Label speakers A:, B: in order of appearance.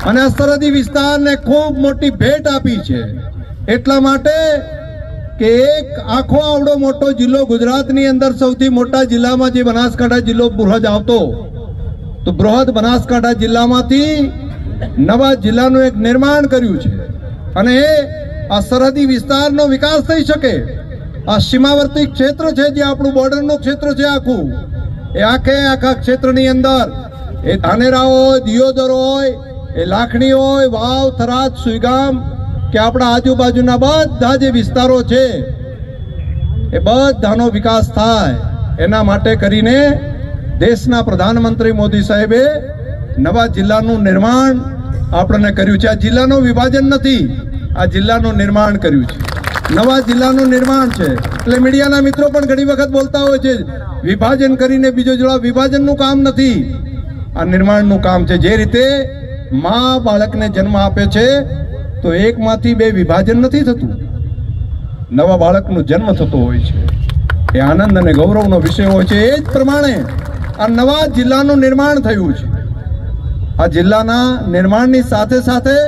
A: અને આ સરહદી વિસ્તારને ખૂબ મોટી ભેટ આપી છે. એટલા માટે કે એક આખો આવડો મોટો જિલ્લો, ગુજરાતની અંદર સૌથી મોટા જિલ્લામાં જે બનાસકાંઠા જિલ્લો બૃહદ આવતો, તો બૃહદ બનાસકાંઠા જિલ્લામાંથી નવા જિલ્લાનું એક નિર્માણ કર્યું છે. અને આ સરહદી વિસ્તારનો વિકાસ થઈ શકે. આ સીમાવર્તી ક્ષેત્ર છે, જે આપણું બોર્ડરનું ક્ષેત્ર છે આખું, એ આખા ક્ષેત્રની અંદર એ ધાનેરા હોય, દિયોદર હોય, એ લાખણી હોય, વાવ, થરાદ, સુઈગામ કે આપણા આજુબાજુના બધા જે વિસ્તારો છે એ બધાનો વિકાસ થાય. એના માટે કરીને દેશના પ્રધાનમંત્રી મોદી સાહેબે નવા જિલ્લાનું નિર્માણ આપણને કર્યું છે. આ જિલ્લાનું વિભાજન નથી, આ જિલ્લાનું નિર્માણ કર્યું છે. નવા જિલ્લાનું નિર્માણ છે. એટલે મીડિયાના મિત્રો પણ ઘણી વખત બોલતા હોય છે વિભાજન કરીને બીજો જિલ્લો. વિભાજનનું કામ નથી, આ નિર્માણનું કામ છે. જે રીતે માં બાળકને જન્મ આપે છે તો એકમાંથી બે વિભાજન નથી થતું, નવા બાળકનો જન્મ થતો હોય છે. એ આનંદ અને ગૌરવનો વિષય હોય છે. એ જ પ્રમાણે આ નવા જિલ્લાનું નિર્માણ થયું છે. આ જિલ્લાના નિર્માણની સાથે સાથે